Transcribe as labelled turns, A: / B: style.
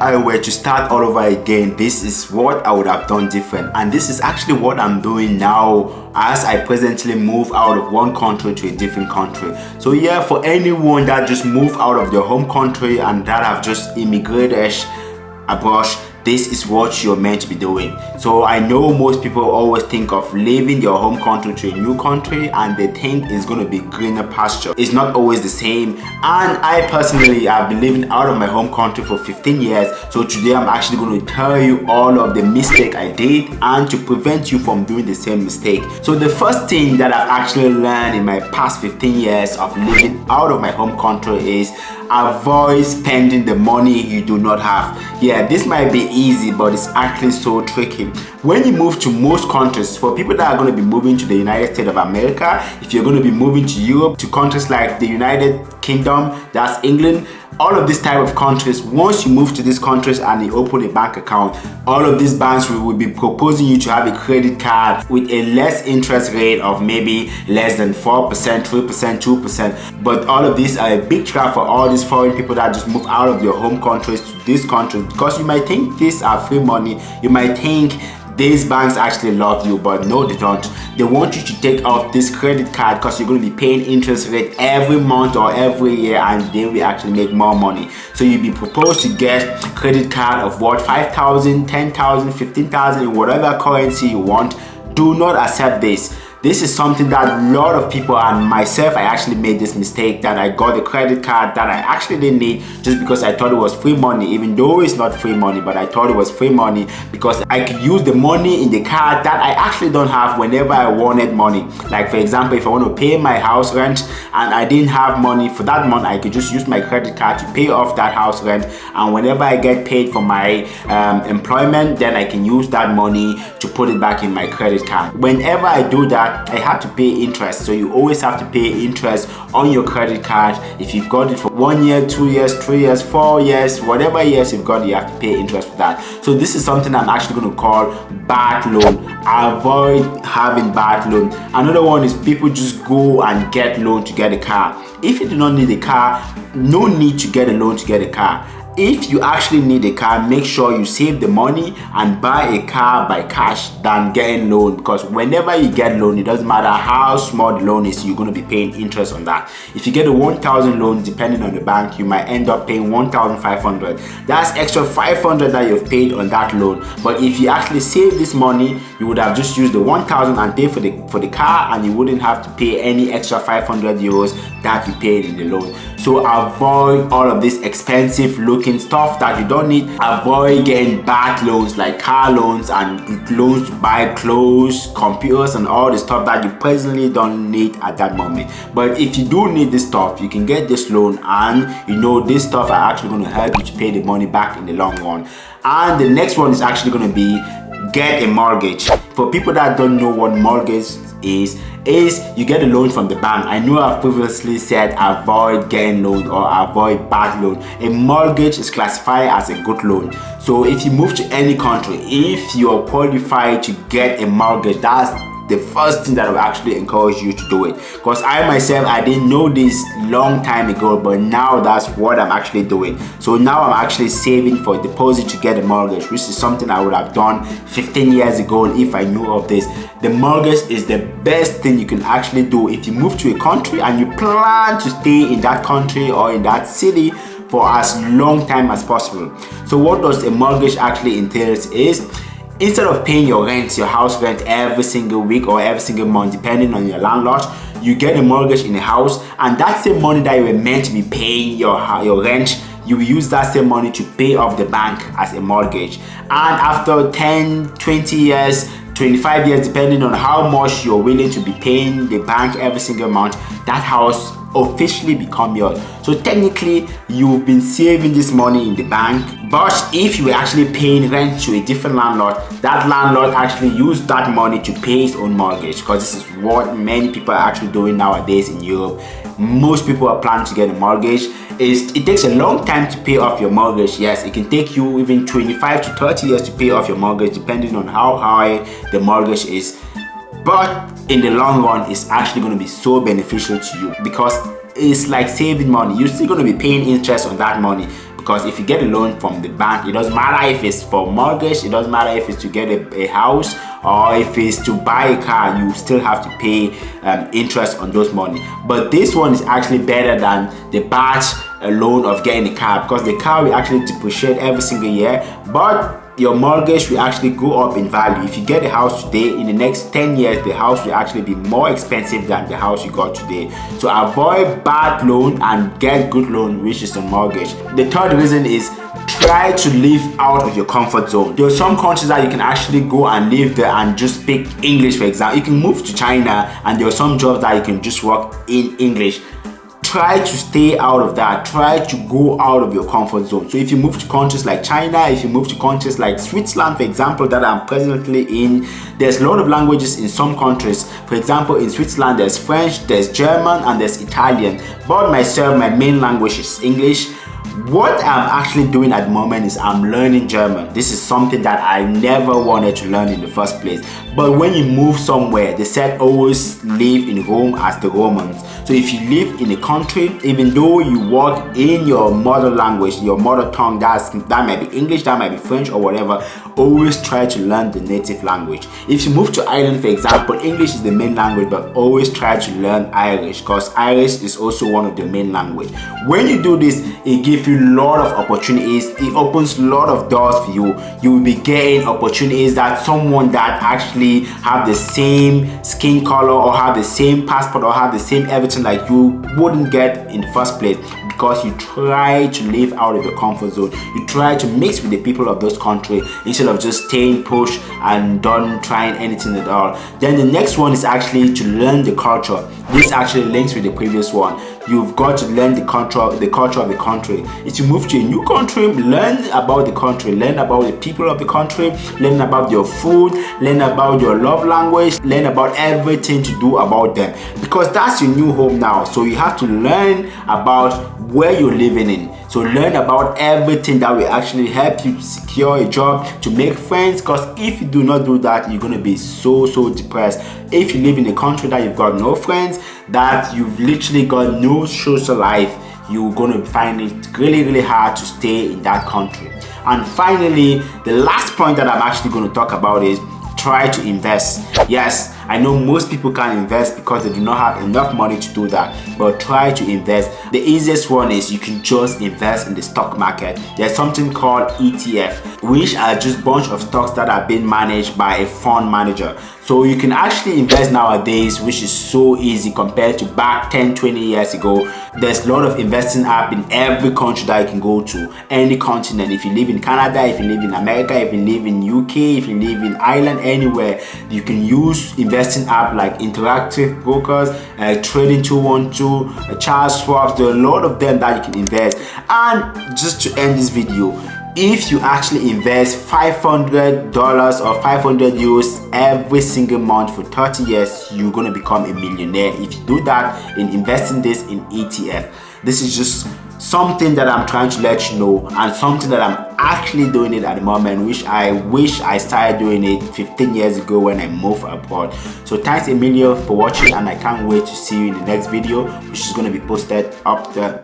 A: I were to start all over again, this is what I would have done different, and this is actually what I'm doing now as I presently move out of one country to a different country. So yeah, for anyone that just moved out of their home country and that have just immigrated abroad, this is what you're meant to be doing. So I know most people always think of leaving their home country to a new country and they think it's going to be greener pasture. It's not always the same, and I personally have been living out of my home country for 15 years. So today I'm actually going to tell you all of the mistake I did and to prevent you from doing the same mistake. So the first thing that I've actually learned in my past 15 years of living out of my home country is avoid spending the money you do not have. Yeah, this might be easy, but it's actually so tricky. When you move to most countries, for people that are going to be moving to the United States of America, if you're going to be moving to Europe, to countries like the United Kingdom, that's England, all of these type of countries, once you move to these countries and you open a bank account, all of these banks will be proposing you to have a credit card with a less interest rate of maybe less than 4%, 3%, 2%. But all of these are a big trap for all these foreign people that just move out of their home countries to these countries, because you might think these are free money. You might think these banks actually love you, but no, they don't. They want you to take out this credit card because you're going to be paying interest rate every month or every year, and they will actually make more money. So you'll be proposed to get credit card of what, 5,000, 10,000, 15,000 in whatever currency you want. Do not accept this. This is something that a lot of people, and myself, I actually made this mistake, that I got a credit card that I actually didn't need just because I thought it was free money, even though it's not free money, but I thought it was free money because I could use the money in the card that I actually don't have whenever I wanted money. Like for example, if I want to pay my house rent and I didn't have money for that month, I could just use my credit card to pay off that house rent, and whenever I get paid for my employment, then I can use that money to put it back in my credit card. Whenever I do that, I have to pay interest. So you always have to pay interest on your credit card. If you've got it for 1 year, 2 years, 3 years, 4 years, whatever years you've got, you have to pay interest for that. So this is something I'm actually going to call bad loan. Avoid having bad loan. Another one is people just go and get loan to get a car. If you do not need a car, no need to get a loan to get a car. If you actually need a car, make sure you save the money and buy a car by cash than getting loan, because whenever you get loan, it doesn't matter how small the loan is, you're going to be paying interest on that. If you get a 1,000 loan, depending on the bank, you might end up paying 1,500. That's extra 500 that you've paid on that loan. But if you actually save this money, you would have just used the 1,000 and pay for the car, and you wouldn't have to pay any extra 500 euros that you paid in the loan. So avoid all of this expensive looking stuff that you don't need. Avoid getting bad loans like car loans and loans to buy clothes, computers, and all the stuff that you personally don't need at that moment. But if you do need this stuff, you can get this loan, and you know this stuff are actually going to help you to pay the money back in the long run. And the next one is actually going to be get a mortgage. For people that don't know what mortgage is you get a loan from the bank. I know I've previously said avoid getting loan or avoid bad loan. A mortgage is classified as a good loan. So if you move to any country, if you're qualified to get a mortgage, that's the first thing that I will actually encourage you to do it. Because I myself, I didn't know this long time ago, but now that's what I'm actually doing. So now I'm actually saving for a deposit to get a mortgage, which is something I would have done 15 years ago if I knew of this. The mortgage is the best thing you can actually do if you move to a country and you plan to stay in that country or in that city for as long time as possible. So what does a mortgage actually entails is, instead of paying your rent, your house rent every single week or every single month, depending on your landlord, you get a mortgage in a house, and that same money that you were meant to be paying your rent, you will use that same money to pay off the bank as a mortgage. And after 10, 20 years, 25 years, depending on how much you're willing to be paying the bank every single month, that house officially become yours. So technically you've been saving this money in the bank, but if you were actually paying rent to a different landlord, that landlord actually used that money to pay his own mortgage, because this is what many people are actually doing nowadays in Europe. Most people are planning to get a mortgage. It takes a long time to pay off your mortgage. Yes, it can take you even 25 to 30 years to pay off your mortgage, depending on how high the mortgage is. But in the long run, it's actually going to be so beneficial to you, because it's like saving money. You're still going to be paying interest on that money, because if you get a loan from the bank, it doesn't matter if it's for mortgage, it doesn't matter if it's to get a house, or if it's to buy a car, you still have to pay interest on those money. But this one is actually better than the batch loan of getting a car, because the car will actually depreciate every single year, but your mortgage will actually go up in value. If you get a house today, in the next 10 years the house will actually be more expensive than the house you got today. So avoid bad loan and get good loan, which is a mortgage. The third reason is try to live out of your comfort zone. There are some countries that you can actually go and live there and just speak English. For example, you can move to China and there are some jobs that you can just work in English. Try to stay out of that. Try to go out of your comfort zone. So if you move to countries like China, if you move to countries like Switzerland, for example, that I'm presently in, there's a lot of languages in some countries. For example, in Switzerland there's French, there's German, and there's Italian. But myself, my main language is English. What I'm actually doing at the moment is I'm learning German. This is something that I never wanted to learn in the first place. But when you move somewhere, they said always live in Rome as the Romans. So if you live in a country, even though you work in your mother language, your mother tongue, that might be English, that might be French or whatever, always try to learn the native language. If you move to Ireland, for example, English is the main language, but always try to learn Irish, because Irish is also one of the main language. When you do this, it gives you a lot of opportunities. It opens a lot of doors for you. You will be getting opportunities that someone that actually have the same skin color or have the same passport or have the same everything like you wouldn't get in the first place, because you try to live out of your comfort zone. You try to mix with the people of those countries instead of just staying pushed and don't trying anything at all. Then the next one is actually to learn the culture. This actually links with the previous one. You've got to learn the culture of the country. If you move to a new country, learn about the country, learn about the people of the country, learn about your food, learn about your love language, learn about everything to do about them, because that's your new home now. So you have to learn about where you're living in. So learn about everything that will actually help you secure a job, to make friends, because if you do not do that, you're going to be so depressed. If you live in a country that you've got no friends, that you've literally got no social life, you're going to find it really hard to stay in that country. And finally, the last point that I'm actually going to talk about is try to invest. Yes, I know most people can't invest because they do not have enough money to do that, but try to invest. The easiest one is you can just invest in the stock market. There's something called ETF, which are just bunch of stocks that are being managed by a fund manager. So you can actually invest nowadays, which is so easy compared to back 10-20 years ago. There's a lot of investing app in every country that you can go to, any continent. If you live in Canada, if you live in America, if you live in UK, if you live in Ireland, anywhere, you can use investing app like Interactive Brokers, Trading 212, Charles Schwab. There are a lot of them that you can invest. And just to end this video, if you actually invest $500 or 500 euros every single month for 30 years, you're going to become a millionaire if you do that in investing this in ETF. This is just something that I'm trying to let you know, and something that I'm actually doing it at the moment, which I wish I started doing it 15 years ago when I moved abroad. So thanks a million for watching, and I can't wait to see you in the next video, which is going to be posted up there.